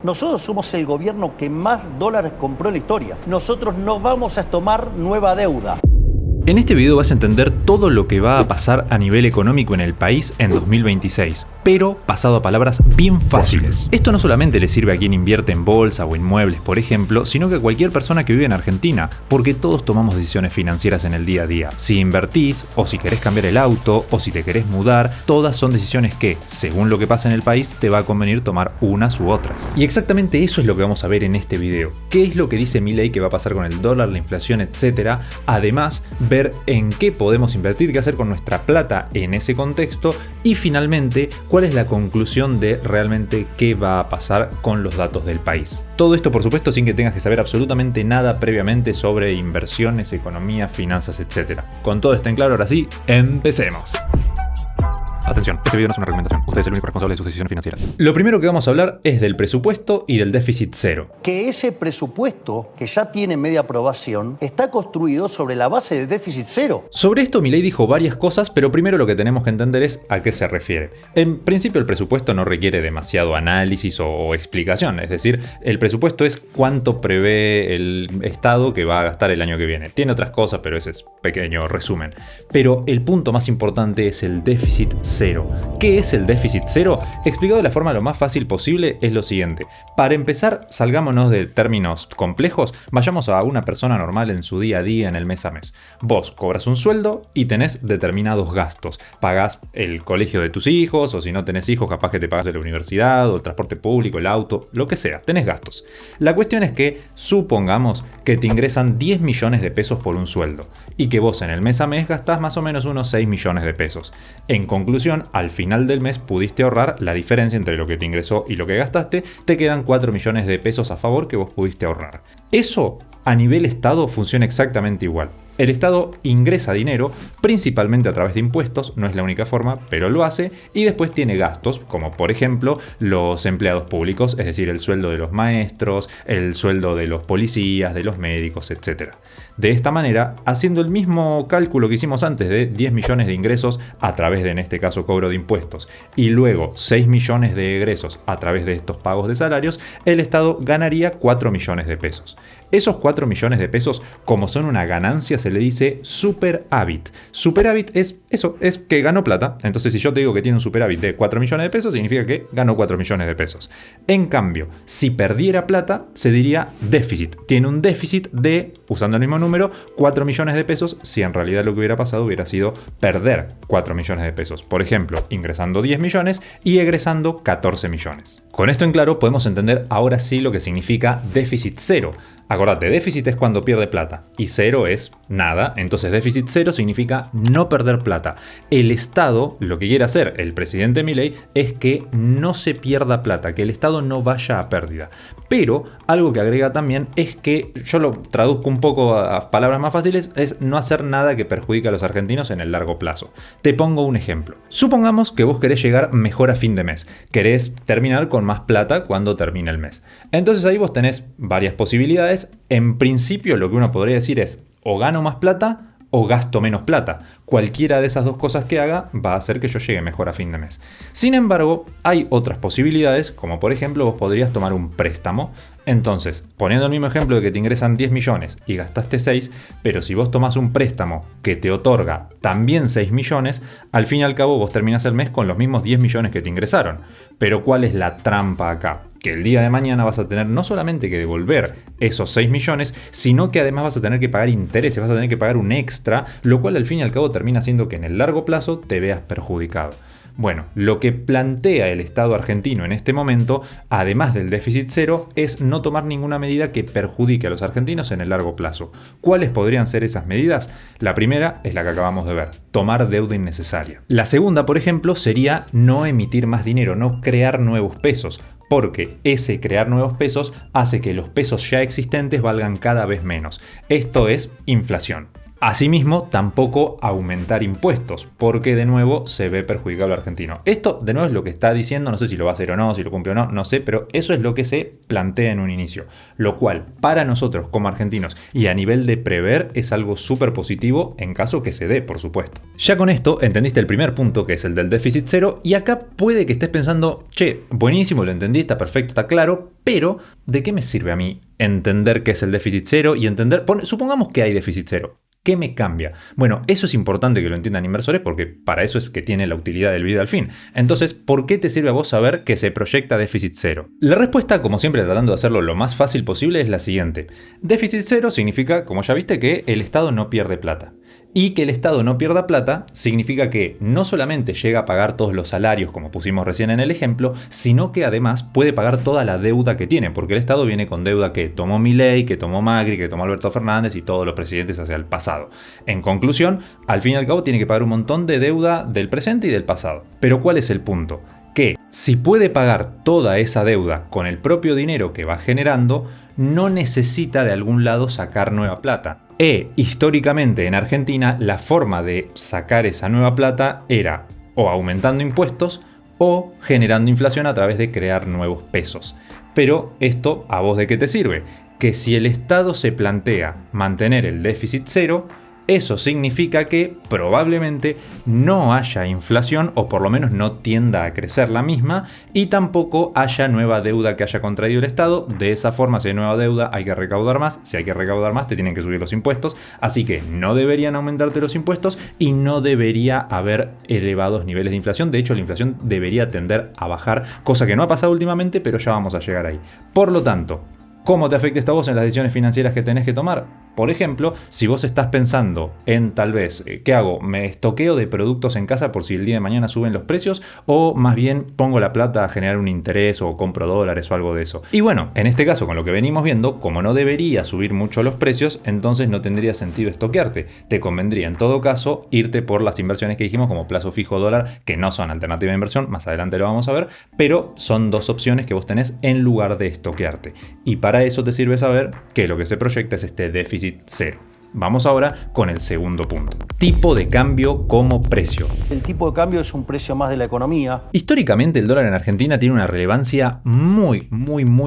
Nosotros somos el gobierno que más dólares compró en la historia. Nosotros no vamos a tomar nueva deuda. En este video vas a entender todo lo que va a pasar a nivel económico en el país en 2026, pero pasado a palabras bien fáciles. Esto no solamente le sirve a quien invierte en bolsa o inmuebles, por ejemplo, sino que a cualquier persona que vive en Argentina, porque todos tomamos decisiones financieras en el día a día. Si invertís, o si querés cambiar el auto, o si te querés mudar, todas son decisiones que, según lo que pasa en el país, te va a convenir tomar unas u otras. Y exactamente eso es lo que vamos a ver en este video. ¿Qué es lo que dice Milei que va a pasar con el dólar, la inflación, etcétera? Además, ver en qué podemos invertir, qué hacer con nuestra plata en ese contexto y finalmente cuál es la conclusión de realmente qué va a pasar con los datos del país. Todo esto, por supuesto, sin que tengas que saber absolutamente nada previamente sobre inversiones, economía, finanzas, etc. Con todo esto en claro, ahora sí, empecemos. Atención, este video no es una recomendación. Usted es el único responsable de sus decisiones financieras. Lo primero que vamos a hablar es del presupuesto y del déficit cero. Que ese presupuesto, que ya tiene media aprobación, está construido sobre la base de déficit cero. Sobre esto Milei dijo varias cosas, pero primero lo que tenemos que entender es a qué se refiere. En principio el presupuesto no requiere demasiado análisis o explicación, es decir, el presupuesto es cuánto prevé el Estado que va a gastar el año que viene. Tiene otras cosas, pero ese es pequeño resumen. Pero el punto más importante es el déficit cero. ¿Qué es el déficit cero? Explicado de la forma lo más fácil posible es lo siguiente. Para empezar, salgámonos de términos complejos, vayamos a una persona normal en su día a día, en el mes a mes. Vos cobras un sueldo y tenés determinados gastos. Pagás el colegio de tus hijos, o si no tenés hijos, capaz que te pagas de la universidad, o el transporte público, el auto, lo que sea, tenés gastos. La cuestión es que supongamos que te ingresan 10 millones de pesos por un sueldo y que vos en el mes a mes gastás más o menos unos 6 millones de pesos. En conclusión, al final del mes pudiste ahorrar la diferencia entre lo que te ingresó y lo que gastaste, te quedan 4 millones de pesos a favor que vos pudiste ahorrar. Eso a nivel Estado funciona exactamente igual. El Estado ingresa dinero principalmente a través de impuestos, no es la única forma, pero lo hace, y después tiene gastos, como por ejemplo los empleados públicos, es decir, el sueldo de los maestros, el sueldo de los policías, de los médicos, etc. De esta manera, haciendo el mismo cálculo que hicimos antes de 10 millones de ingresos a través de, en este caso, cobro de impuestos, y luego 6 millones de egresos a través de estos pagos de salarios, el Estado ganaría 4 millones de pesos. Esos 4 millones de pesos, como son una ganancia, se le dice superávit. Superávit es eso, es que ganó plata. Entonces, si yo te digo que tiene un superávit de 4 millones de pesos, significa que ganó 4 millones de pesos. En cambio, si perdiera plata, se diría déficit. Tiene un déficit de, usando el mismo número, 4 millones de pesos, si en realidad lo que hubiera pasado hubiera sido perder 4 millones de pesos. Por ejemplo, ingresando 10 millones y egresando 14 millones. Con esto en claro, podemos entender ahora sí lo que significa déficit cero. Acordate, déficit es cuando pierde plata y cero es nada, entonces déficit cero significa no perder plata. El Estado, lo que quiere hacer el presidente Milei es que no se pierda plata, que el Estado no vaya a pérdida. Pero algo que agrega también es que, yo lo traduzco un poco a palabras más fáciles, es no hacer nada que perjudique a los argentinos en el largo plazo. Te pongo un ejemplo. Supongamos que vos querés llegar mejor a fin de mes, querés terminar con más plata cuando termine el mes. Entonces ahí vos tenés varias posibilidades. En principio lo que uno podría decir es o gano más plata o gasto menos plata. Cualquiera de esas dos cosas que haga va a hacer que yo llegue mejor a fin de mes. Sin embargo, hay otras posibilidades, como por ejemplo vos podrías tomar un préstamo. Entonces, poniendo el mismo ejemplo de que te ingresan 10 millones y gastaste 6, pero si vos tomás un préstamo que te otorga también 6 millones, al fin y al cabo vos terminás el mes con los mismos 10 millones que te ingresaron. Pero ¿cuál es la trampa acá? Que el día de mañana vas a tener no solamente que devolver esos 6 millones, sino que además vas a tener que pagar intereses, vas a tener que pagar un extra, lo cual al fin y al cabo termina haciendo que en el largo plazo te veas perjudicado. Bueno, lo que plantea el Estado argentino en este momento, además del déficit cero, es no tomar ninguna medida que perjudique a los argentinos en el largo plazo. ¿Cuáles podrían ser esas medidas? La primera es la que acabamos de ver, tomar deuda innecesaria. La segunda, por ejemplo, sería no emitir más dinero, no crear nuevos pesos, porque ese crear nuevos pesos hace que los pesos ya existentes valgan cada vez menos. Esto es inflación. Asimismo, tampoco aumentar impuestos, porque de nuevo se ve perjudicado al argentino. Esto de nuevo es lo que está diciendo, no sé si lo va a hacer o no, si lo cumple o no, no sé, pero eso es lo que se plantea en un inicio. Lo cual, para nosotros como argentinos y a nivel de prever, es algo súper positivo en caso que se dé, por supuesto. Ya con esto entendiste el primer punto, que es el del déficit cero, y acá puede que estés pensando, che, buenísimo, lo entendí, está perfecto, está claro, pero ¿de qué me sirve a mí entender qué es el déficit cero y entender, supongamos que hay déficit cero? ¿Qué me cambia? Bueno, eso es importante que lo entiendan inversores porque para eso es que tiene la utilidad del video al fin. Entonces, ¿por qué te sirve a vos saber que se proyecta déficit cero? La respuesta, como siempre tratando de hacerlo lo más fácil posible, es la siguiente. Déficit cero significa, como ya viste, que el Estado no pierde plata. Y que el Estado no pierda plata significa que no solamente llega a pagar todos los salarios, como pusimos recién en el ejemplo, sino que además puede pagar toda la deuda que tiene, porque el Estado viene con deuda que tomó Milei, que tomó Macri, que tomó Alberto Fernández y todos los presidentes hacia el pasado. En conclusión, al fin y al cabo tiene que pagar un montón de deuda del presente y del pasado. Pero ¿cuál es el punto? Que si puede pagar toda esa deuda con el propio dinero que va generando, no necesita de algún lado sacar nueva plata. Históricamente en Argentina la forma de sacar esa nueva plata era o aumentando impuestos o generando inflación a través de crear nuevos pesos. Pero esto, ¿a vos de qué te sirve? Que si el Estado se plantea mantener el déficit cero, eso significa que probablemente no haya inflación o por lo menos no tienda a crecer la misma y tampoco haya nueva deuda que haya contraído el Estado. De esa forma, si hay nueva deuda hay que recaudar más. Si hay que recaudar más te tienen que subir los impuestos. Así que no deberían aumentarte los impuestos y no debería haber elevados niveles de inflación. De hecho, la inflación debería tender a bajar, cosa que no ha pasado últimamente, pero ya vamos a llegar ahí. Por lo tanto, ¿cómo te afecta esto a vos en las decisiones financieras que tenés que tomar? Por ejemplo, si vos estás pensando en tal vez, ¿qué hago? ¿Me estoqueo de productos en casa por si el día de mañana suben los precios? ¿O más bien pongo la plata a generar un interés o compro dólares o algo de eso? Y bueno, en este caso, con lo que venimos viendo, como no debería subir mucho los precios, entonces no tendría sentido estoquearte. Te convendría en todo caso irte por las inversiones que dijimos como plazo fijo dólar, que no son alternativa de inversión, más adelante lo vamos a ver, pero son dos opciones que vos tenés en lugar de estoquearte. Y para eso te sirve saber que lo que se proyecta es este déficit cero. Vamos ahora con el segundo punto. Tipo de cambio como precio. El tipo de cambio es un precio más de la economía. Históricamente el dólar en Argentina tiene una relevancia muy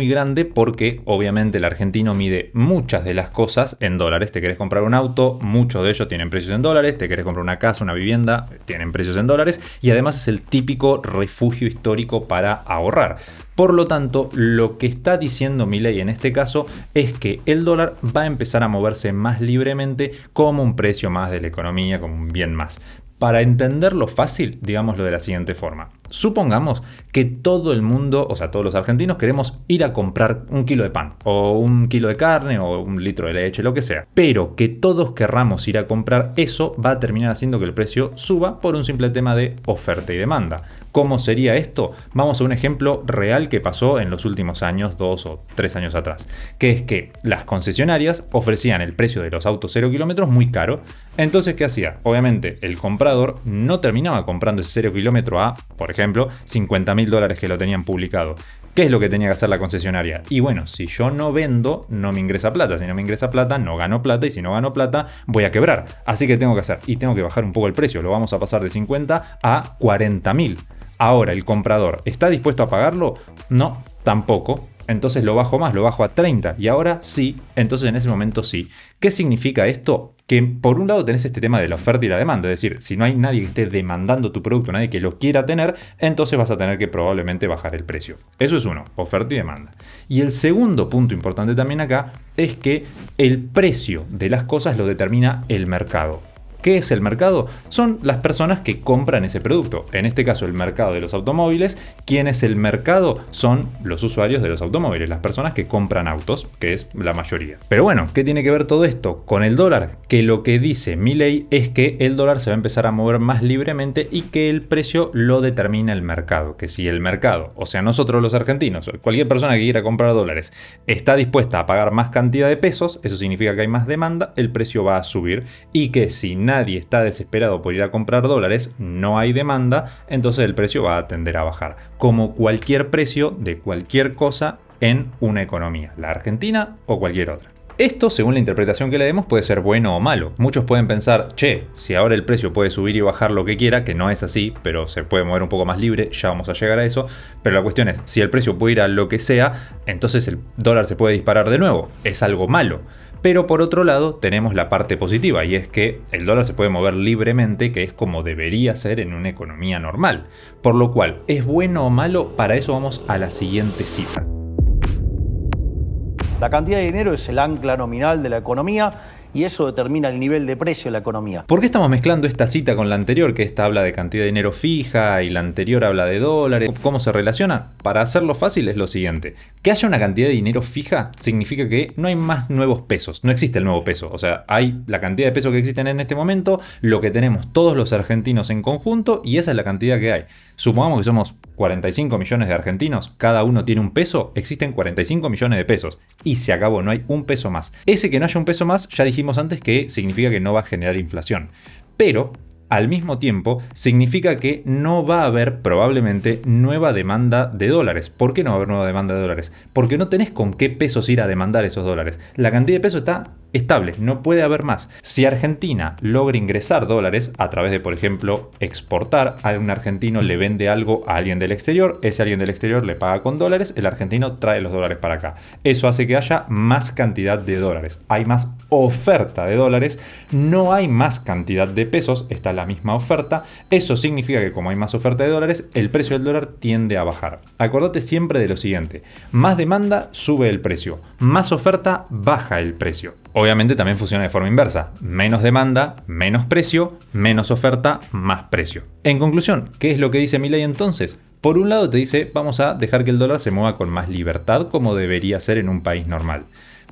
grande porque obviamente el argentino mide muchas de las cosas en dólares. Te querés comprar un auto, muchos de ellos tienen precios en dólares. Te querés comprar una casa, una vivienda, tienen precios en dólares. Y además es el típico refugio histórico para ahorrar. Por lo tanto, lo que está diciendo Milei en este caso es que el dólar va a empezar a moverse más libremente como un precio más de la economía, como un bien más. Para entenderlo fácil, digámoslo de la siguiente forma. Supongamos que todo el mundo, o sea, todos los argentinos queremos ir a comprar un kilo de pan, o un kilo de carne, o un litro de leche, lo que sea. Pero que todos querramos ir a comprar eso va a terminar haciendo que el precio suba por un simple tema de oferta y demanda. ¿Cómo sería esto? Vamos a un ejemplo real que pasó en los últimos años, 2 o 3 años atrás. Que es que las concesionarias ofrecían el precio de los autos 0 kilómetros muy caro. Entonces, ¿qué hacía? Obviamente, el comprador no terminaba comprando ese 0 kilómetro a, por ejemplo, $50.000 que lo tenían publicado. ¿Qué es lo que tenía que hacer la concesionaria? Y bueno, si yo no vendo, no me ingresa plata. Si no me ingresa plata, no gano plata. Y si no gano plata, voy a quebrar. Así que tengo que hacer. Y tengo que bajar un poco el precio. Lo vamos a pasar de 50 a 40.000. Ahora, ¿el comprador está dispuesto a pagarlo? No, tampoco. Entonces lo bajo más, lo bajo a 30. Y ahora sí, entonces en ese momento sí. ¿Qué significa esto? Que por un lado tenés este tema de la oferta y la demanda. Es decir, si no hay nadie que esté demandando tu producto, nadie que lo quiera tener, entonces vas a tener que probablemente bajar el precio. Eso es uno, oferta y demanda. Y el segundo punto importante también acá es que el precio de las cosas lo determina el mercado. ¿Qué es el mercado? Son las personas que compran ese producto. En este caso, el mercado de los automóviles. ¿Quién es el mercado? Son los usuarios de los automóviles, las personas que compran autos, que es la mayoría. Pero bueno, ¿qué tiene que ver todo esto con el dólar? Que lo que dice Milei es que el dólar se va a empezar a mover más libremente y que el precio lo determina el mercado. Que si el mercado, o sea, nosotros los argentinos, cualquier persona que quiera comprar dólares, está dispuesta a pagar más cantidad de pesos, eso significa que hay más demanda, el precio va a subir. Y que si nadie está desesperado por ir a comprar dólares, no hay demanda, entonces el precio va a tender a bajar. Como cualquier precio de cualquier cosa en una economía, la Argentina o cualquier otra. Esto, según la interpretación que le demos, puede ser bueno o malo. Muchos pueden pensar, che, si ahora el precio puede subir y bajar lo que quiera, que no es así, pero se puede mover un poco más libre, ya vamos a llegar a eso. Pero la cuestión es, si el precio puede ir a lo que sea, entonces el dólar se puede disparar de nuevo. Es algo malo. Pero por otro lado tenemos la parte positiva, y es que el dólar se puede mover libremente, que es como debería ser en una economía normal. Por lo cual, ¿es bueno o malo? Para eso vamos a la siguiente cita. La cantidad de dinero es el ancla nominal de la economía y eso determina el nivel de precio de la economía. ¿Por qué estamos mezclando esta cita con la anterior? Que esta habla de cantidad de dinero fija y la anterior habla de dólares. ¿Cómo se relaciona? Para hacerlo fácil es lo siguiente. Que haya una cantidad de dinero fija significa que no hay más nuevos pesos. No existe el nuevo peso. O sea, hay la cantidad de pesos que existen en este momento, lo que tenemos todos los argentinos en conjunto, y esa es la cantidad que hay. Supongamos que somos 45 millones de argentinos, cada uno tiene un peso, existen 45 millones de pesos. Y se acabó, no hay un peso más. Ese que no haya un peso más, ya dijimos antes que significa que no va a generar inflación. Pero al mismo tiempo significa que no va a haber probablemente nueva demanda de dólares. ¿Por qué no va a haber nueva demanda de dólares? Porque no tenés con qué pesos ir a demandar esos dólares. La cantidad de pesos está estable, no puede haber más. Si Argentina logra ingresar dólares a través de, por ejemplo, exportar, a un argentino le vende algo a alguien del exterior, ese alguien del exterior le paga con dólares, el argentino trae los dólares para acá. Eso hace que haya más cantidad de dólares, hay más oferta de dólares, no hay más cantidad de pesos, está la misma oferta. Eso significa que como hay más oferta de dólares, el precio del dólar tiende a bajar. Acordate siempre de lo siguiente: más demanda, sube el precio; más oferta, baja el precio. Obviamente también funciona de forma inversa. Menos demanda, menos precio; menos oferta, más precio. En conclusión, ¿qué es lo que dice Milei entonces? Por un lado te dice, vamos a dejar que el dólar se mueva con más libertad, como debería ser en un país normal.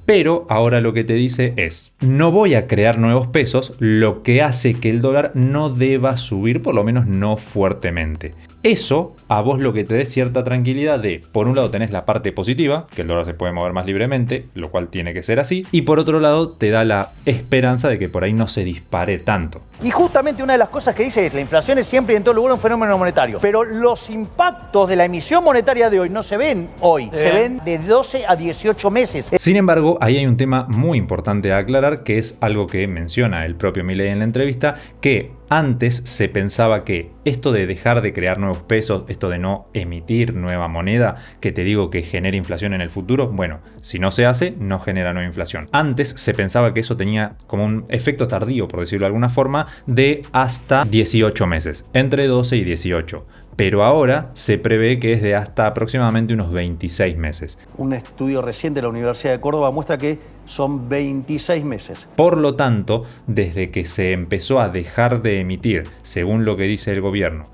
Pero ahora lo que te dice es, no voy a crear nuevos pesos, lo que hace que el dólar no deba subir, por lo menos no fuertemente. Eso a vos lo que te dé cierta tranquilidad de, por un lado tenés la parte positiva, que el dólar se puede mover más libremente, lo cual tiene que ser así, y por otro lado te da la esperanza de que por ahí no se dispare tanto. Y justamente una de las cosas que dice es, la inflación es siempre y en todo lugar un fenómeno monetario, pero los impactos de la emisión monetaria de hoy no se ven hoy, se ven de 12 a 18 meses. Sin embargo, ahí hay un tema muy importante a aclarar, que es algo que menciona el propio Milei en la entrevista, que antes se pensaba que esto de dejar de crear nuevos pesos, esto de no emitir nueva moneda, que te digo que genera inflación en el futuro, bueno, si no se hace, no genera nueva inflación. Antes se pensaba que eso tenía como un efecto tardío, por decirlo de alguna forma, de hasta 18 meses, entre 12 y 18. Pero ahora se prevé que es de hasta aproximadamente unos 26 meses. Un estudio reciente de la Universidad de Córdoba muestra que son 26 meses. Por lo tanto, desde que se empezó a dejar de emitir, según lo que dice el gobierno,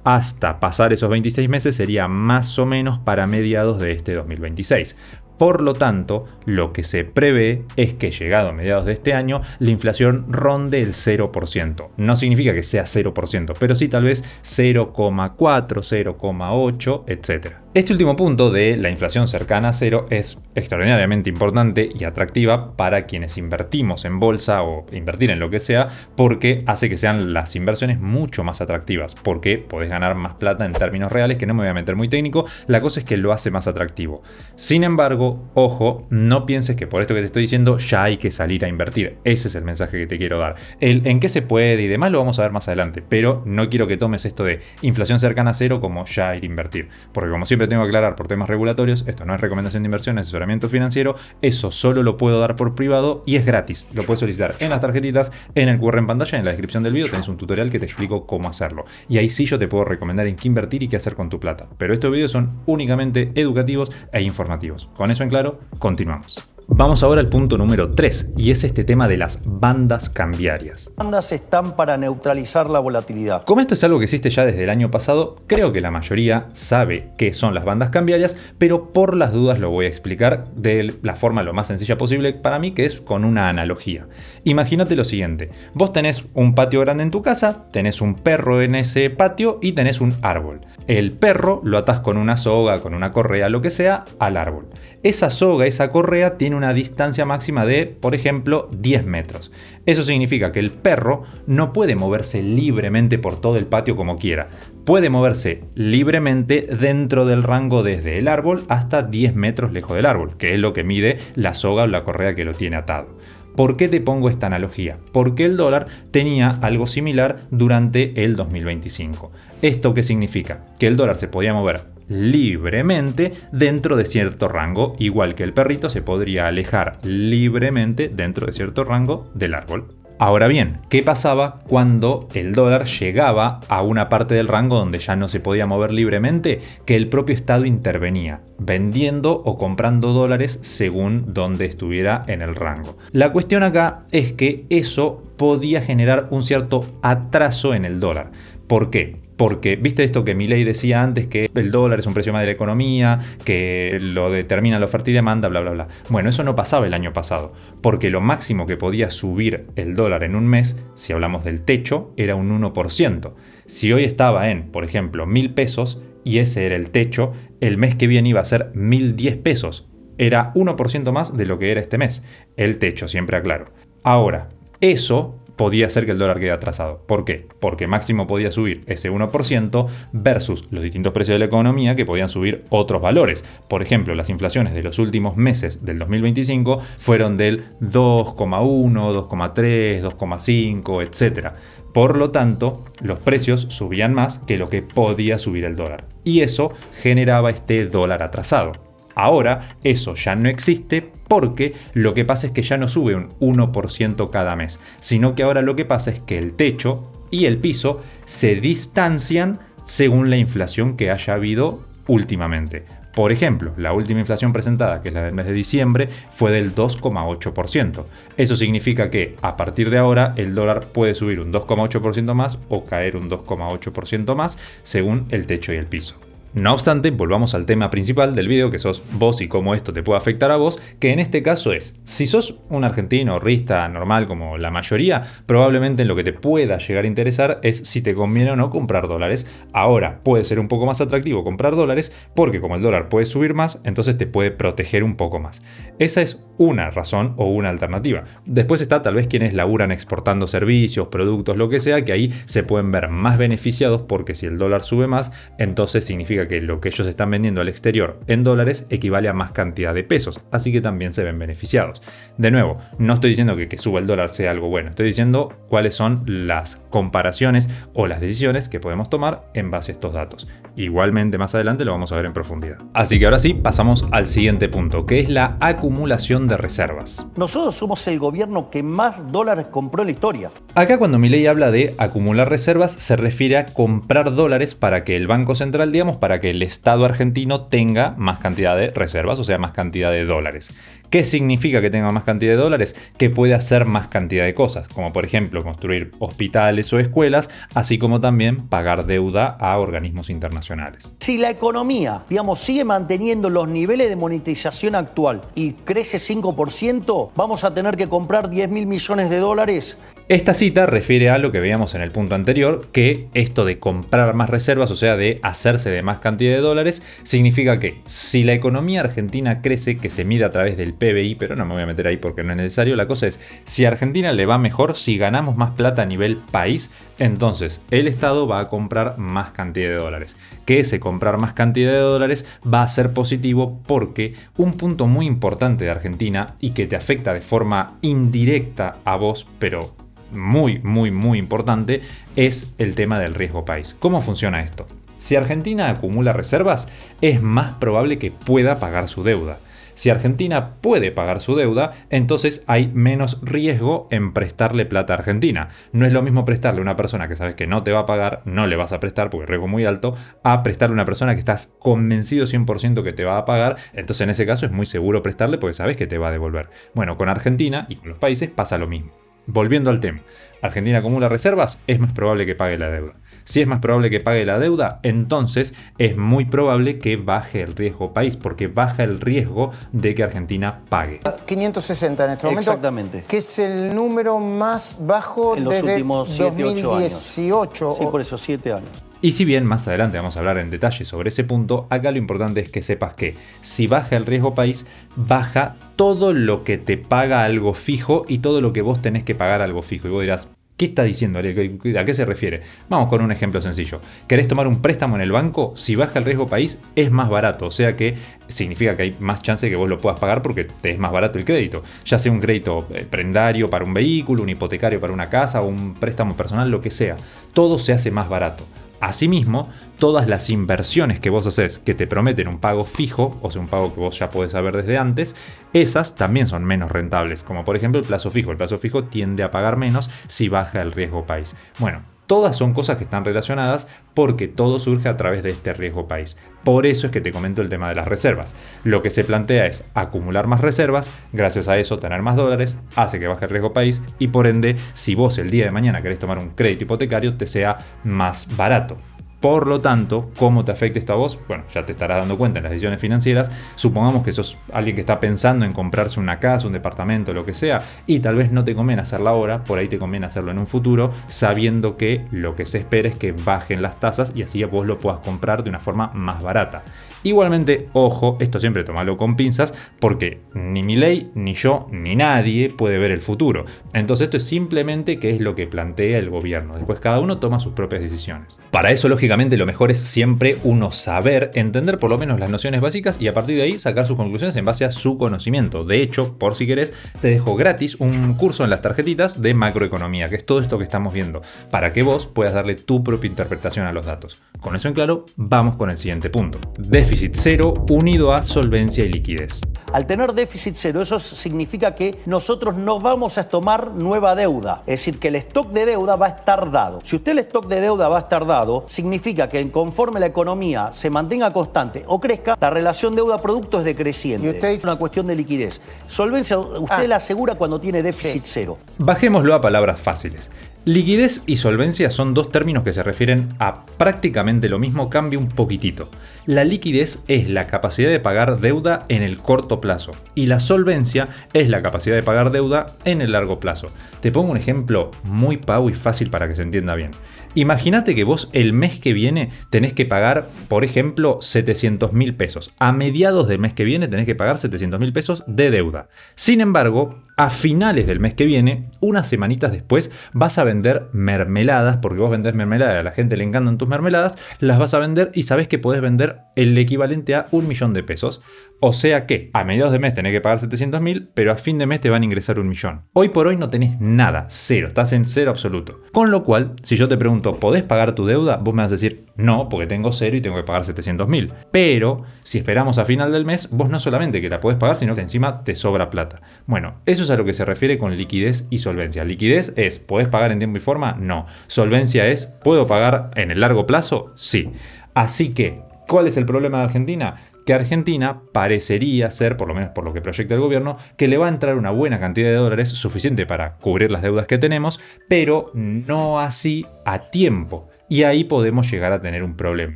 hasta pasar esos 26 meses sería más o menos para mediados de este 2026. Por lo tanto, lo que se prevé es que llegado a mediados de este año, la inflación ronde el 0%. No significa que sea 0%, pero sí tal vez 0,4, 0,8, etc. Este último punto de la inflación cercana a cero es extraordinariamente importante y atractiva para quienes invertimos en bolsa o invertir en lo que sea, porque hace que sean las inversiones mucho más atractivas, porque podés ganar más plata en términos reales, que no me voy a meter muy técnico, la cosa es que lo hace más atractivo. Sin embargo, ojo, no pienses que por esto que te estoy diciendo ya hay que salir a invertir. Ese es el mensaje que te quiero dar. El en qué se puede y demás lo vamos a ver más adelante, pero no quiero que tomes esto de inflación cercana a cero como ya ir a invertir, porque como siempre tengo que aclarar por temas regulatorios, esto no es recomendación de inversión, es asesoramiento financiero, eso solo lo puedo dar por privado y es gratis. Lo puedes solicitar en las tarjetitas, en el QR en pantalla, en la descripción del video tenés un tutorial que te explico cómo hacerlo. Y ahí sí yo te puedo recomendar en qué invertir y qué hacer con tu plata. Pero estos videos son únicamente educativos e informativos. Con eso en claro, continuamos. Vamos ahora al punto número 3, y es este tema de las bandas cambiarias. Las bandas están para neutralizar la volatilidad. Como esto es algo que existe ya desde el año pasado, creo que la mayoría sabe qué son las bandas cambiarias, pero por las dudas lo voy a explicar de la forma lo más sencilla posible para mí, que es con una analogía. Imagínate lo siguiente: vos tenés un patio grande en tu casa, tenés un perro en ese patio y tenés un árbol. El perro lo atás con una soga, con una correa, lo que sea, al árbol. Esa soga, esa correa tiene una distancia máxima de, por ejemplo, 10 metros. Eso significa que el perro no puede moverse libremente por todo el patio como quiera. Puede moverse libremente dentro del rango desde el árbol hasta 10 metros lejos del árbol, que es lo que mide la soga o la correa que lo tiene atado. ¿Por qué te pongo esta analogía? Porque el dólar tenía algo similar durante el 2025. ¿Esto qué significa? Que el dólar se podía mover libremente dentro de cierto rango, igual que el perrito se podría alejar libremente dentro de cierto rango del árbol. Ahora bien, ¿qué pasaba cuando el dólar llegaba a una parte del rango donde ya no se podía mover libremente? Que el propio Estado intervenía, vendiendo o comprando dólares según donde estuviera en el rango. La cuestión acá es que eso podía generar un cierto atraso en el dólar. ¿Por qué? Porque, viste esto que Milei decía antes, que el dólar es un precio más de la economía, que lo determina la oferta y demanda, bla, bla, bla. Bueno, eso no pasaba el año pasado, porque lo máximo que podía subir el dólar en un mes, si hablamos del techo, era un 1%. Si hoy estaba en, por ejemplo, 1.000 pesos, y ese era el techo, el mes que viene iba a ser 1.010 pesos. Era 1% más de lo que era este mes. El techo, siempre aclaro. Ahora, eso podía hacer que el dólar quede atrasado. ¿Por qué? Porque máximo podía subir ese 1% versus los distintos precios de la economía que podían subir otros valores. Por ejemplo, las inflaciones de los últimos meses del 2025 fueron del 2,1, 2,3, 2,5, etc. Por lo tanto, los precios subían más que lo que podía subir el dólar. Y eso generaba este dólar atrasado. Ahora eso ya no existe porque lo que pasa es que ya no sube un 1% cada mes, sino que ahora lo que pasa es que el techo y el piso se distancian según la inflación que haya habido últimamente. Por ejemplo, la última inflación presentada, que es la del mes de diciembre, fue del 2,8%. Eso significa que a partir de ahora el dólar puede subir un 2,8% más o caer un 2,8% más según el techo y el piso. No obstante, volvamos al tema principal del video, que sos vos y cómo esto te puede afectar a vos, que en este caso es, si sos un argentino ahorrista normal como la mayoría, probablemente lo que te pueda llegar a interesar es si te conviene o no comprar dólares. Ahora puede ser un poco más atractivo comprar dólares porque como el dólar puede subir más, entonces te puede proteger un poco más. Esa es una razón o una alternativa. Después está tal vez quienes laburan exportando servicios, productos, lo que sea, que ahí se pueden ver más beneficiados porque si el dólar sube más, entonces significa que lo que ellos están vendiendo al exterior en dólares equivale a más cantidad de pesos, así que también se ven beneficiados. De nuevo, no estoy diciendo que suba el dólar sea algo bueno, estoy diciendo cuáles son las comparaciones o las decisiones que podemos tomar en base a estos datos. Igualmente más adelante lo vamos a ver en profundidad. Así que ahora sí, pasamos al siguiente punto, que es la acumulación de reservas. Nosotros somos el gobierno que más dólares compró en la historia. Acá cuando Milei habla de acumular reservas, se refiere a comprar dólares para que el Banco Central, digamos, para que el Estado argentino tenga más cantidad de reservas, o sea, más cantidad de dólares. ¿Qué significa que tenga más cantidad de dólares? Que puede hacer más cantidad de cosas, como por ejemplo construir hospitales o escuelas, así como también pagar deuda a organismos internacionales. Si la economía, digamos, sigue manteniendo los niveles de monetización actual y crece 5%, vamos a tener que comprar 10.000 millones de dólares. Esta cita refiere a lo que veíamos en el punto anterior, que esto de comprar más reservas, o sea, de hacerse de más cantidad de dólares, significa que si la economía argentina crece, que se mide a través del PBI, pero no me voy a meter ahí porque no es necesario, la cosa es, si a Argentina le va mejor, si ganamos más plata a nivel país, entonces el Estado va a comprar más cantidad de dólares. Que ese comprar más cantidad de dólares va a ser positivo porque un punto muy importante de Argentina y que te afecta de forma indirecta a vos, pero muy importante, es el tema del riesgo país. ¿Cómo funciona esto? Si Argentina acumula reservas, es más probable que pueda pagar su deuda. Si Argentina puede pagar su deuda, entonces hay menos riesgo en prestarle plata a Argentina. No es lo mismo prestarle a una persona que sabes que no te va a pagar, no le vas a prestar porque el riesgo es muy alto, a prestarle a una persona que estás convencido 100% que te va a pagar, entonces en ese caso es muy seguro prestarle porque sabes que te va a devolver. Bueno, con Argentina y con los países pasa lo mismo. Volviendo al tema, Argentina acumula reservas, es más probable que pague la deuda. Si es más probable que pague la deuda, entonces es muy probable que baje el riesgo país, porque baja el riesgo de que Argentina pague. 560 en este momento. Exactamente. Que es el número más bajo en los desde últimos 7, 8 años. 2018. Sí, por eso 7 años. Y si bien más adelante vamos a hablar en detalle sobre ese punto, acá lo importante es que sepas que si baja el riesgo país, baja todo lo que te paga algo fijo y todo lo que vos tenés que pagar algo fijo. Y vos dirás, ¿qué está diciendo Ariel? ¿A qué se refiere? Vamos con un ejemplo sencillo. ¿Querés tomar un préstamo en el banco? Si baja el riesgo país, es más barato. O sea que significa que hay más chance de que vos lo puedas pagar porque te es más barato el crédito. Ya sea un crédito prendario para un vehículo, un hipotecario para una casa o un préstamo personal, lo que sea. Todo se hace más barato. Asimismo, todas las inversiones que vos haces que te prometen un pago fijo, o sea, un pago que vos ya podés saber desde antes, esas también son menos rentables, como por ejemplo el plazo fijo. El plazo fijo tiende a pagar menos si baja el riesgo país. Bueno, todas son cosas que están relacionadas porque todo surge a través de este riesgo país. Por eso es que te comento el tema de las reservas. Lo que se plantea es acumular más reservas, gracias a eso tener más dólares, hace que baje el riesgo país y por ende, si vos el día de mañana querés tomar un crédito hipotecario, te sea más barato. Por lo tanto, ¿cómo te afecta esto a vos? Bueno, ya te estarás dando cuenta en las decisiones financieras. Supongamos que sos alguien que está pensando en comprarse una casa, un departamento, lo que sea, y tal vez no te conviene hacerlo ahora, por ahí te conviene hacerlo en un futuro, sabiendo que lo que se espera es que bajen las tasas y así vos lo puedas comprar de una forma más barata. Igualmente, ojo, esto siempre tomalo con pinzas porque ni Milei, ni yo, ni nadie puede ver el futuro. Entonces esto es simplemente qué es lo que plantea el gobierno. Después cada uno toma sus propias decisiones. Para eso, lógicamente, lo mejor es siempre uno saber, entender por lo menos las nociones básicas y a partir de ahí sacar sus conclusiones en base a su conocimiento. De hecho, por si querés, te dejo gratis un curso en las tarjetitas de macroeconomía, que es todo esto que estamos viendo, para que vos puedas darle tu propia interpretación a los datos. Con eso en claro, vamos con el siguiente punto. Déficit cero unido a solvencia y liquidez. Al tener déficit cero, eso significa que nosotros no vamos a tomar nueva deuda. Es decir, que el stock de deuda va a estar dado. Si usted el stock de deuda va a estar dado, significa que conforme la economía se mantenga constante o crezca, la relación deuda-producto es decreciente. Y usted dice... Es una cuestión de liquidez. Solvencia, usted la asegura cuando tiene déficit cero. Bajémoslo a palabras fáciles. Liquidez y solvencia son dos términos que se refieren a prácticamente lo mismo, cambia un poquitito. La liquidez es la capacidad de pagar deuda en el corto plazo y la solvencia es la capacidad de pagar deuda en el largo plazo. Te pongo un ejemplo muy pavo y fácil para que se entienda bien. Imagínate que vos el mes que viene tenés que pagar, por ejemplo, 700.000 pesos. A mediados del mes que viene tenés que pagar 700.000 pesos de deuda. Sin embargo, a finales del mes que viene, unas semanitas después, vas a vender mermeladas, porque vos vendés mermeladas, a la gente le encantan tus mermeladas, las vas a vender y sabés que podés vender el equivalente a 1.000.000 de pesos. O sea que a mediados de mes tenés que pagar 700.000, pero a fin de mes te van a ingresar 1.000.000. Hoy por hoy no tenés nada, cero, estás en cero absoluto. Con lo cual, si yo te pregunto, ¿podés pagar tu deuda? Vos me vas a decir, no, porque tengo cero y tengo que pagar 700.000. Pero, si esperamos a final del mes, vos no solamente que la podés pagar, sino que encima te sobra plata. Bueno, eso es a lo que se refiere con liquidez y solvencia. Liquidez es, ¿podés pagar en tiempo y forma? No. Solvencia es, ¿puedo pagar en el largo plazo? Sí. Así que, ¿cuál es el problema de Argentina? Que Argentina parecería ser, por lo menos por lo que proyecta el gobierno, que le va a entrar una buena cantidad de dólares suficiente para cubrir las deudas que tenemos, pero no así a tiempo. Y ahí podemos llegar a tener un problema.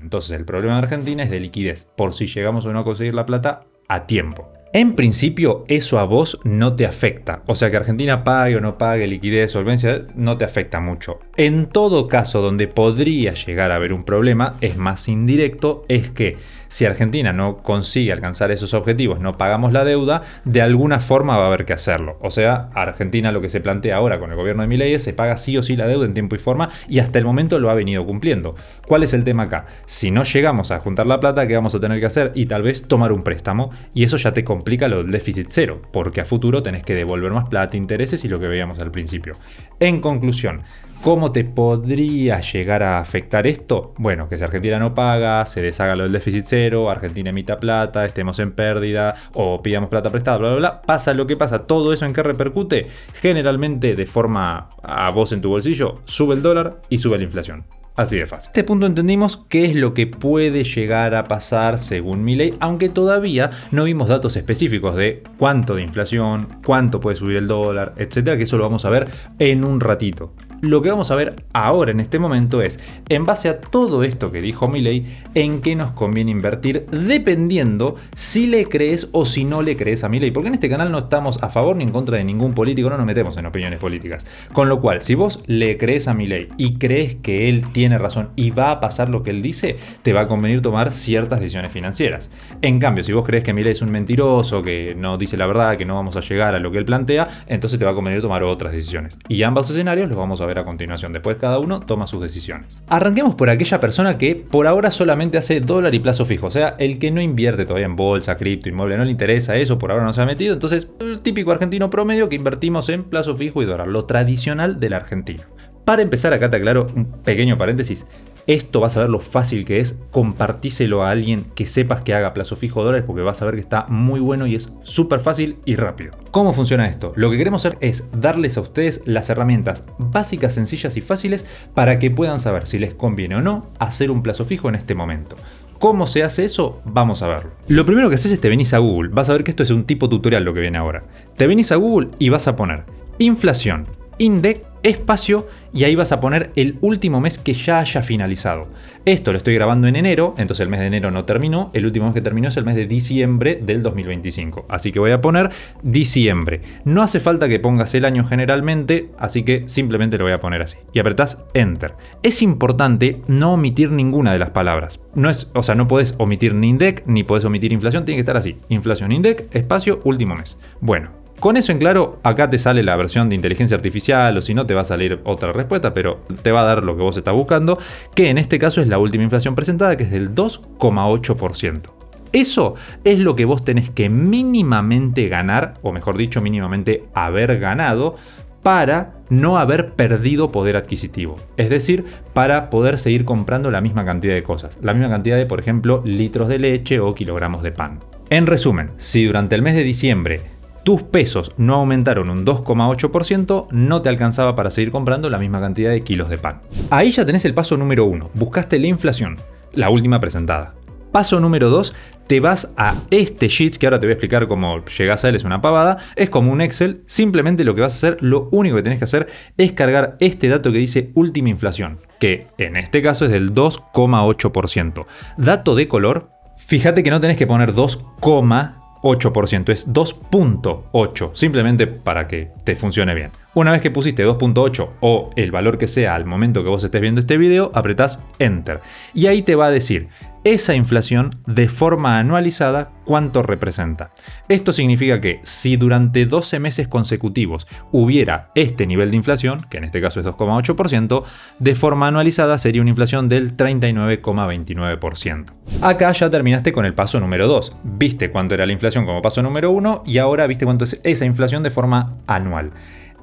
Entonces el problema de Argentina es de liquidez, por si llegamos o no a conseguir la plata a tiempo. En principio eso a vos no te afecta, o sea que Argentina pague o no pague, liquidez, solvencia, no te afecta mucho. En todo caso, donde podría llegar a haber un problema, es más indirecto, es que si Argentina no consigue alcanzar esos objetivos, no pagamos la deuda, de alguna forma va a haber que hacerlo. O sea, Argentina lo que se plantea ahora con el gobierno de Milei es se paga sí o sí la deuda en tiempo y forma y hasta el momento lo ha venido cumpliendo. ¿Cuál es el tema acá? Si no llegamos a juntar la plata, ¿qué vamos a tener que hacer? Y tal vez tomar un préstamo y eso ya te complica lo del déficit cero, porque a futuro tenés que devolver más plata, intereses y lo que veíamos al principio. En conclusión, ¿cómo te podría llegar a afectar esto? Bueno, que si Argentina no paga, se deshaga lo del déficit cero, Argentina emita plata, estemos en pérdida o pidamos plata prestada, bla, bla, bla. Pasa lo que pasa. ¿Todo eso en qué repercute? Generalmente de forma a vos en tu bolsillo, sube el dólar y sube la inflación. Así de fácil. A este punto entendimos qué es lo que puede llegar a pasar según Milei, aunque todavía no vimos datos específicos de cuánto de inflación, cuánto puede subir el dólar, etcétera, que eso lo vamos a ver en un ratito. Lo que vamos a ver ahora en este momento es, en base a todo esto que dijo Milei, en qué nos conviene invertir dependiendo si le crees o si no le crees a Milei. Porque en este canal no estamos a favor ni en contra de ningún político, no nos metemos en opiniones políticas. Con lo cual, si vos le crees a Milei y crees que él tiene razón y va a pasar lo que él dice, te va a convenir tomar ciertas decisiones financieras. En cambio, si vos crees que Milei es un mentiroso, que no dice la verdad, que no vamos a llegar a lo que él plantea, entonces te va a convenir tomar otras decisiones. Y ambos escenarios los vamos a ver a continuación. Después cada uno toma sus decisiones. Arranquemos por aquella persona que por ahora solamente hace dólar y plazo fijo. O sea, el que no invierte todavía en bolsa, cripto, inmueble, no le interesa eso, por ahora no se ha metido. Entonces, el típico argentino promedio que invertimos en plazo fijo y dólar. Lo tradicional del argentino. Para empezar, acá te aclaro un pequeño paréntesis. Esto vas a ver lo fácil que es, compartíselo a alguien que sepas que haga plazo fijo dólares porque vas a ver que está muy bueno y es súper fácil y rápido. ¿Cómo funciona esto? Lo que queremos hacer es darles a ustedes las herramientas básicas, sencillas y fáciles para que puedan saber si les conviene o no hacer un plazo fijo en este momento. ¿Cómo se hace eso? Vamos a verlo. Lo primero que haces es te venís a Google. Vas a ver que esto es un tipo tutorial lo que viene ahora. Te venís a Google y vas a poner inflación, INDEC, espacio, y ahí vas a poner el último mes que ya haya finalizado. Esto lo estoy grabando en enero, entonces el mes de enero no terminó, el último mes que terminó es el mes de diciembre del 2025. Así que voy a poner diciembre. No hace falta que pongas el año generalmente, así que simplemente lo voy a poner así. Y apretás Enter. Es importante no omitir ninguna de las palabras. No podés omitir ni INDEC, ni podés omitir inflación, tiene que estar así. Inflación, INDEC, espacio, último mes. Bueno. Con eso en claro, acá te sale la versión de inteligencia artificial o si no te va a salir otra respuesta, pero te va a dar lo que vos estás buscando, que en este caso es la última inflación presentada, que es del 2,8%. Eso es lo que vos tenés que mínimamente ganar, o mejor dicho, mínimamente haber ganado, para no haber perdido poder adquisitivo. Es decir, para poder seguir comprando la misma cantidad de cosas. La misma cantidad de, por ejemplo, litros de leche o kilogramos de pan. En resumen, si durante el mes de diciembre tus pesos no aumentaron un 2,8%, no te alcanzaba para seguir comprando la misma cantidad de kilos de pan. Ahí ya tenés el paso número 1. Buscaste la inflación, la última presentada. Paso número 2, te vas a este Sheets, que ahora te voy a explicar cómo llegás a él, es una pavada. Es como un Excel, simplemente lo que vas a hacer, lo único que tenés que hacer es cargar este dato que dice última inflación, que en este caso es del 2,8%. Dato de color, fíjate que no tenés que poner 2,8%, es 2.8, simplemente para que te funcione bien. Una vez que pusiste 2.8 o el valor que sea al momento que vos estés viendo este video, apretás Enter. Y ahí te va a decir esa inflación de forma anualizada cuánto representa. Esto significa que si durante 12 meses consecutivos hubiera este nivel de inflación, que en este caso es 2,8%, de forma anualizada sería una inflación del 39,29%. Acá ya terminaste con el paso número 2. Viste cuánto era la inflación como paso número 1 y ahora viste cuánto es esa inflación de forma anual.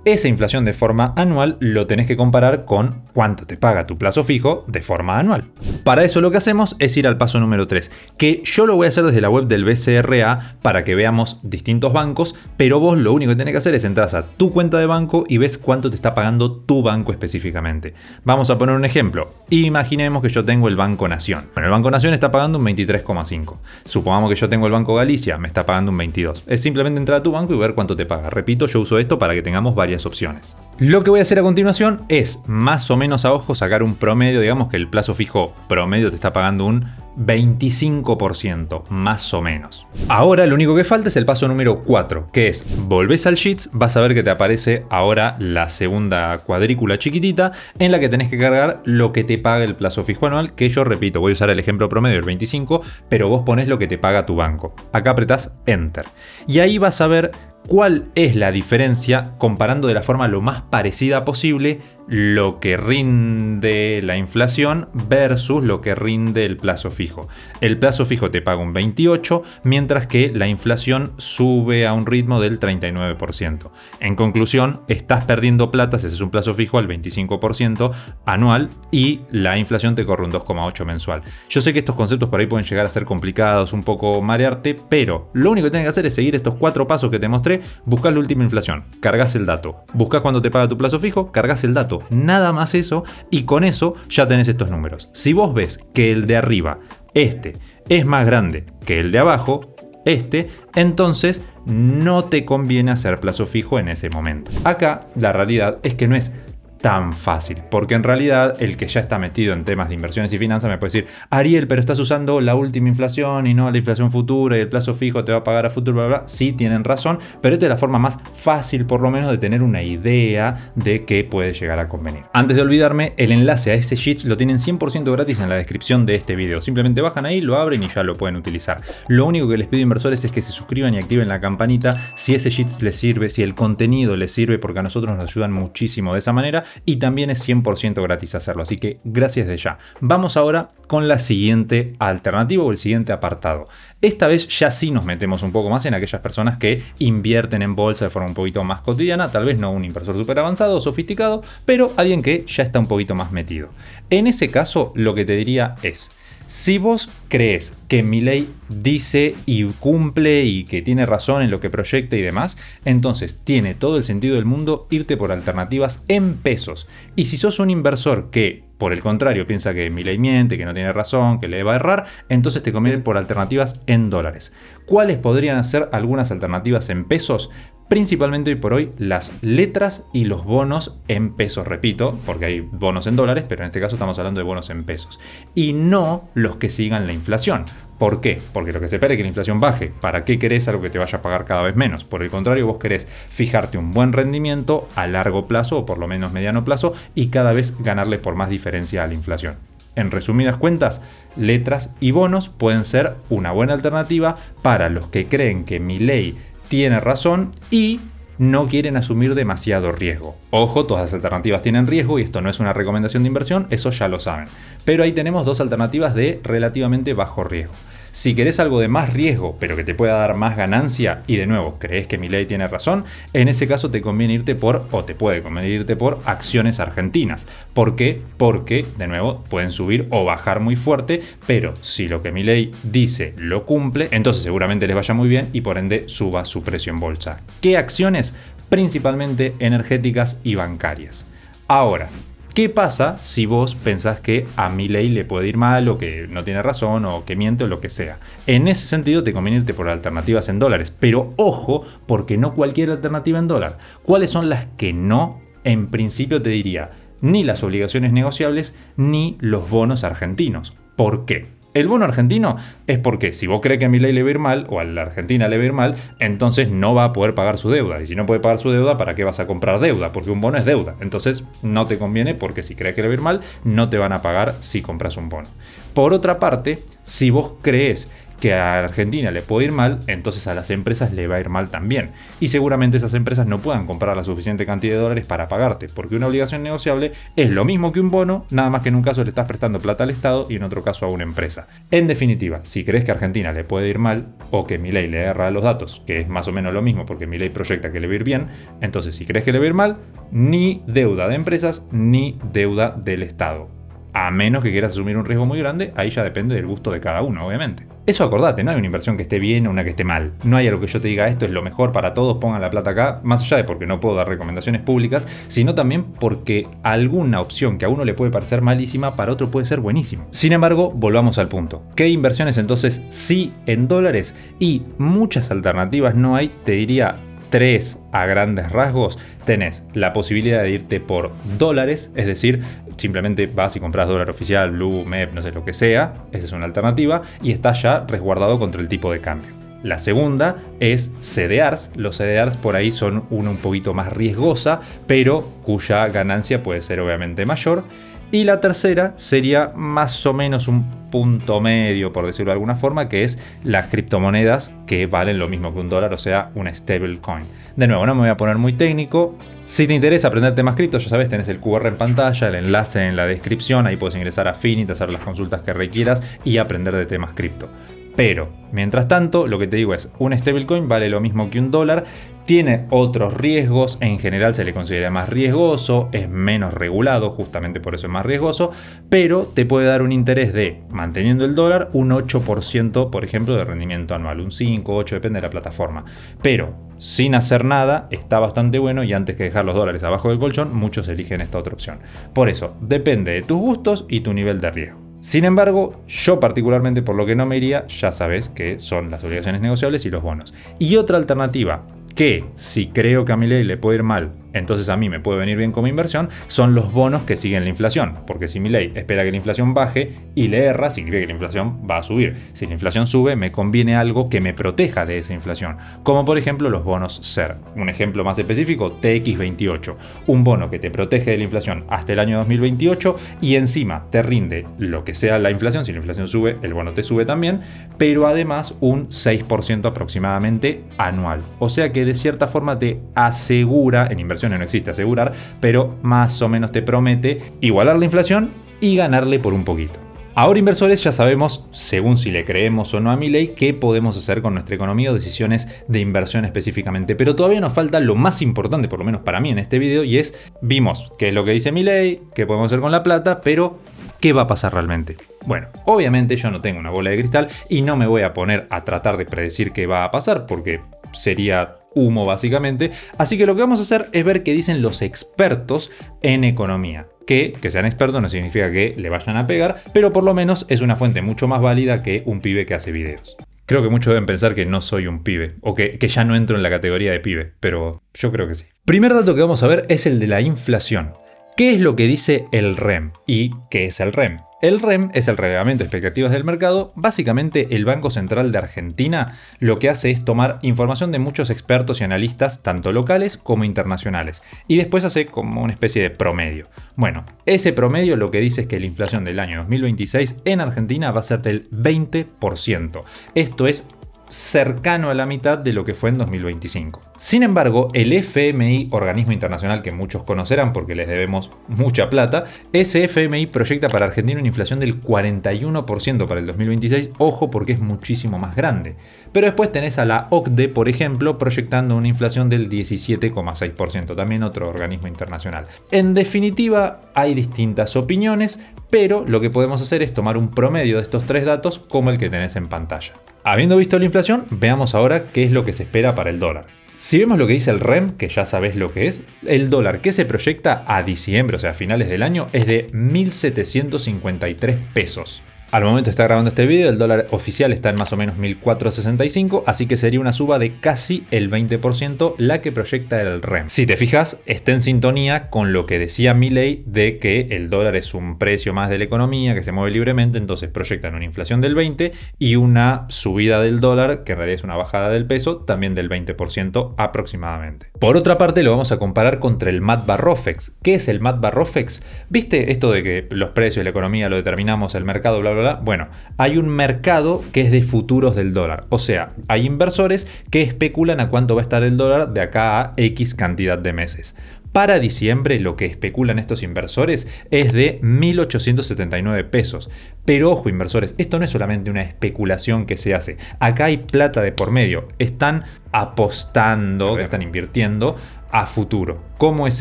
Esa inflación de forma anual lo tenés que comparar con cuánto te paga tu plazo fijo de forma anual. Para eso lo que hacemos es ir al paso número 3, que yo lo voy a hacer desde la web del BCRA para que veamos distintos bancos, pero vos lo único que tenés que hacer es entrar a tu cuenta de banco y ves cuánto te está pagando tu banco específicamente. Vamos a poner un ejemplo. Imaginemos que yo tengo el Banco Nación. Bueno, el Banco Nación está pagando un 23,5. Supongamos que yo tengo el Banco Galicia, me está pagando un 22. Es simplemente entrar a tu banco y ver cuánto te paga. Repito, yo uso esto para que tengamos varias opciones. Lo que voy a hacer a continuación es más o menos a ojo sacar un promedio, digamos que el plazo fijo promedio te está pagando un 25%, más o menos. Ahora lo único que falta es el paso número 4, que es volvés al Sheets, vas a ver que te aparece ahora la segunda cuadrícula chiquitita en la que tenés que cargar lo que te paga el plazo fijo anual, que yo repito, voy a usar el ejemplo promedio del 25, pero vos ponés lo que te paga tu banco. Acá apretás Enter. Y ahí vas a ver cuál es la diferencia comparando de la forma lo más parecida posible lo que rinde la inflación versus lo que rinde el plazo fijo. El plazo fijo te paga un 28, mientras que la inflación sube a un ritmo del 39%. En conclusión, estás perdiendo plata si haces un plazo fijo al 25% anual y la inflación te corre un 2,8 mensual. Yo sé que estos conceptos por ahí pueden llegar a ser complicados, un poco marearte, pero lo único que tienes que hacer es seguir estos 4 pasos que te mostré, buscas la última inflación, cargas el dato, buscas cuándo te paga tu plazo fijo, cargas el dato. Nada más eso, y con eso ya tenés estos números. Si vos ves que el de arriba, este, es más grande que el de abajo, este, entonces no te conviene hacer plazo fijo en ese momento. Acá la realidad es que no es tan fácil, porque en realidad el que ya está metido en temas de inversiones y finanzas me puede decir, Ariel, pero estás usando la última inflación y no la inflación futura y el plazo fijo te va a pagar a futuro, bla, bla. Sí, tienen razón, pero esta es la forma más fácil por lo menos de tener una idea de qué puede llegar a convenir. Antes de olvidarme, el enlace a ese Sheets lo tienen 100% gratis en la descripción de este video. Simplemente bajan ahí, lo abren y ya lo pueden utilizar. Lo único que les pido, inversores, es que se suscriban y activen la campanita si ese Sheets les sirve, si el contenido les sirve, porque a nosotros nos ayudan muchísimo de esa manera y también es 100% gratis hacerlo. Así que gracias de ya. Vamos ahora con la siguiente alternativa o el siguiente apartado. Esta vez ya sí nos metemos un poco más en aquellas personas que invierten en bolsa de forma un poquito más cotidiana, tal vez no un inversor súper avanzado o sofisticado, pero alguien que ya está un poquito más metido. En ese caso, lo que te diría es, si vos crees que Milei dice y cumple y que tiene razón en lo que proyecta y demás, entonces tiene todo el sentido del mundo irte por alternativas en pesos. Y si sos un inversor que, por el contrario, piensa que Milei miente, que no tiene razón, que le va a errar, entonces te conviene por alternativas en dólares. ¿Cuáles podrían ser algunas alternativas en pesos? Principalmente hoy por hoy las letras y los bonos en pesos, repito, porque hay bonos en dólares, pero en este caso estamos hablando de bonos en pesos. Y no los que sigan la inflación. ¿Por qué? Porque lo que se espera es que la inflación baje. ¿Para qué querés algo que te vaya a pagar cada vez menos? Por el contrario, vos querés fijarte un buen rendimiento a largo plazo o por lo menos mediano plazo y cada vez ganarle por más diferencia a la inflación. En resumidas cuentas, letras y bonos pueden ser una buena alternativa para los que creen que Milei tiene razón y no quieren asumir demasiado riesgo. Ojo, todas las alternativas tienen riesgo y esto no es una recomendación de inversión, eso ya lo saben. Pero ahí tenemos dos alternativas de relativamente bajo riesgo. Si querés algo de más riesgo, pero que te pueda dar más ganancia, y de nuevo, crees que Milei tiene razón, en ese caso te conviene irte por, o te puede convenir irte por acciones argentinas. ¿Por qué? Porque, de nuevo, pueden subir o bajar muy fuerte, pero si lo que Milei dice lo cumple, entonces seguramente les vaya muy bien y por ende suba su precio en bolsa. ¿Qué acciones? Principalmente energéticas y bancarias. Ahora, ¿qué pasa si vos pensás que a Milei le puede ir mal o que no tiene razón o que miente o lo que sea? En ese sentido te conviene irte por alternativas en dólares, pero ojo, porque no cualquier alternativa en dólar. ¿Cuáles son las que no? En principio te diría, ni las obligaciones negociables ni los bonos argentinos. ¿Por qué? El bono argentino es porque si vos crees que a Milei le va a ir mal o a la Argentina le va a ir mal, entonces no va a poder pagar su deuda. Y si no puede pagar su deuda, ¿para qué vas a comprar deuda? Porque un bono es deuda. Entonces no te conviene porque si crees que le va a ir mal, no te van a pagar si compras un bono. Por otra parte, si vos crees que a Argentina le puede ir mal, entonces a las empresas le va a ir mal también. Y seguramente esas empresas no puedan comprar la suficiente cantidad de dólares para pagarte, porque una obligación negociable es lo mismo que un bono, nada más que en un caso le estás prestando plata al Estado y en otro caso a una empresa. En definitiva, si crees que a Argentina le puede ir mal, o que Milei le erra los datos, que es más o menos lo mismo porque Milei proyecta que le va a ir bien, entonces si crees que le va a ir mal, ni deuda de empresas, ni deuda del Estado. A menos que quieras asumir un riesgo muy grande, ahí ya depende del gusto de cada uno, obviamente. Eso acordate, no hay una inversión que esté bien o una que esté mal. No hay algo que yo te diga esto es lo mejor para todos, pongan la plata acá, más allá de porque no puedo dar recomendaciones públicas, sino también porque alguna opción que a uno le puede parecer malísima, para otro puede ser buenísimo. Sin embargo, volvamos al punto. ¿Qué inversiones entonces sí en dólares? Y muchas alternativas no hay, te diría 3 a grandes rasgos. Tenés la posibilidad de irte por dólares, es decir, simplemente vas y compras dólar oficial, Blue, MEP, no sé lo que sea, esa es una alternativa y está ya resguardado contra el tipo de cambio. La segunda es CDRs. Los CDRs por ahí son una un poquito más riesgosa, pero cuya ganancia puede ser obviamente mayor. Y la tercera sería más o menos un punto medio, por decirlo de alguna forma, que es las criptomonedas que valen lo mismo que un dólar, o sea, una stablecoin. De nuevo, no me voy a poner muy técnico. Si te interesa aprender temas cripto, ya sabes, tenés el QR en pantalla, el enlace en la descripción, ahí puedes ingresar a Finit, hacer las consultas que requieras y aprender de temas cripto. Pero, mientras tanto, lo que te digo es, un stablecoin vale lo mismo que un dólar, tiene otros riesgos, en general se le considera más riesgoso, es menos regulado, justamente por eso es más riesgoso, pero te puede dar un interés de, manteniendo el dólar, un 8%, por ejemplo, de rendimiento anual, un 5, 8, depende de la plataforma. Pero, sin hacer nada, está bastante bueno y antes que dejar los dólares abajo del colchón, muchos eligen esta otra opción. Por eso, depende de tus gustos y tu nivel de riesgo. Sin embargo, yo particularmente por lo que no me iría, ya sabes que son las obligaciones negociables y los bonos. Y otra alternativa, que si creo que a Milei le puede ir mal entonces a mí me puede venir bien como inversión, son los bonos que siguen la inflación. Porque si Milei espera que la inflación baje y le erra, significa que la inflación va a subir. Si la inflación sube, me conviene algo que me proteja de esa inflación. Como por ejemplo los bonos SER. Un ejemplo más específico, TX28. Un bono que te protege de la inflación hasta el año 2028 y encima te rinde lo que sea la inflación. Si la inflación sube, el bono te sube también, pero además un 6% aproximadamente anual. O sea que de cierta forma te asegura, en inversiones no existe asegurar, pero más o menos te promete igualar la inflación y ganarle por un poquito. Ahora, inversores, ya sabemos, según si le creemos o no a Milei, qué podemos hacer con nuestra economía o decisiones de inversión específicamente. Pero todavía nos falta lo más importante, por lo menos para mí en este video, y es, vimos qué es lo que dice Milei, qué podemos hacer con la plata, pero ¿qué va a pasar realmente? Bueno, obviamente yo no tengo una bola de cristal y no me voy a poner a tratar de predecir qué va a pasar, porque sería humo básicamente. Así que lo que vamos a hacer es ver qué dicen los expertos en economía. Que sean expertos no significa que le vayan a pegar, pero por lo menos es una fuente mucho más válida que un pibe que hace videos. Creo que muchos deben pensar que no soy un pibe, o que ya no entro en la categoría de pibe, pero yo creo que sí. Primer dato que vamos a ver es el de la inflación. ¿Qué es lo que dice el REM? ¿Y qué es el REM? El REM es el Reglamento de Expectativas del Mercado. Básicamente, el Banco Central de Argentina lo que hace es tomar información de muchos expertos y analistas, tanto locales como internacionales, y después hace como una especie de promedio. Bueno, ese promedio lo que dice es que la inflación del año 2026 en Argentina va a ser del 20%. Esto es cercano a la mitad de lo que fue en 2025. Sin embargo, el FMI, organismo internacional que muchos conocerán porque les debemos mucha plata, ese FMI proyecta para Argentina una inflación del 41% para el 2026, ojo porque es muchísimo más grande. Pero después tenés a la OCDE, por ejemplo, proyectando una inflación del 17,6%, también otro organismo internacional. En definitiva, hay distintas opiniones, pero lo que podemos hacer es tomar un promedio de estos tres datos como el que tenés en pantalla. Habiendo visto la inflación, veamos ahora qué es lo que se espera para el dólar. Si vemos lo que dice el REM, que ya sabés lo que es, el dólar que se proyecta a diciembre, o sea, a finales del año, es de 1.753 pesos. Al momento de estar grabando este video, el dólar oficial está en más o menos 1.465, así que sería una suba de casi el 20% la que proyecta el REM. Si te fijas, está en sintonía con lo que decía Milei de que el dólar es un precio más de la economía, que se mueve libremente, entonces proyectan una inflación del 20% y una subida del dólar, que en realidad es una bajada del peso, también del 20% aproximadamente. Por otra parte, lo vamos a comparar contra el MAT/Barrofex. ¿Qué es el MAT/Barrofex? ¿Viste esto de que los precios y la economía lo determinamos el mercado, bla, bla? Bueno, hay un mercado que es de futuros del dólar. O sea, hay inversores que especulan a cuánto va a estar el dólar de acá a X cantidad de meses. Para diciembre lo que especulan estos inversores es de 1.879 pesos. Pero ojo, inversores, esto no es solamente una especulación que se hace. Acá hay plata de por medio. Están apostando, están invirtiendo a futuro. ¿Cómo es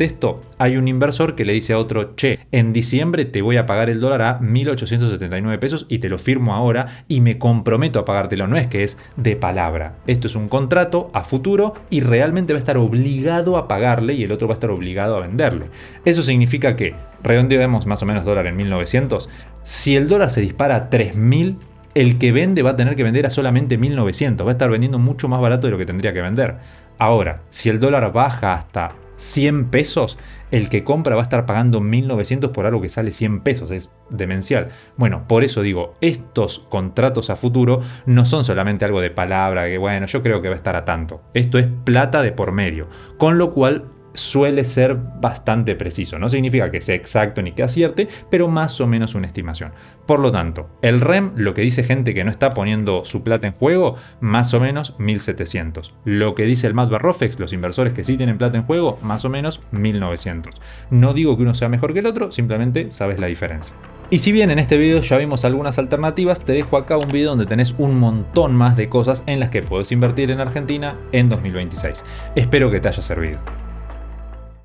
esto? Hay un inversor que le dice a otro, che, en diciembre te voy a pagar el dólar a 1.879 pesos y te lo firmo ahora y me comprometo a pagártelo. No es que es de palabra. Esto es un contrato a futuro y realmente va a estar obligado a pagarle y el otro va a estar obligado a venderle. Eso significa que, redondeemos más o menos dólar en 1900, si el dólar se dispara a 3.000, el que vende va a tener que vender a solamente 1.900. Va a estar vendiendo mucho más barato de lo que tendría que vender. Ahora, si el dólar baja hasta 100 pesos, el que compra va a estar pagando 1.900 por algo que sale 100 pesos. Es demencial. Bueno, por eso digo, estos contratos a futuro no son solamente algo de palabra, que bueno, yo creo que va a estar a tanto. Esto es plata de por medio. Con lo cual suele ser bastante preciso. No significa que sea exacto ni que acierte, pero más o menos una estimación. Por lo tanto, el REM, lo que dice gente que no está poniendo su plata en juego, más o menos 1.700. Lo que dice el MAT/Barrofex, los inversores que sí tienen plata en juego, más o menos 1.900. No digo que uno sea mejor que el otro, simplemente sabes la diferencia. Y si bien en este video ya vimos algunas alternativas, te dejo acá un video donde tenés un montón más de cosas en las que podés invertir en Argentina en 2026. Espero que te haya servido.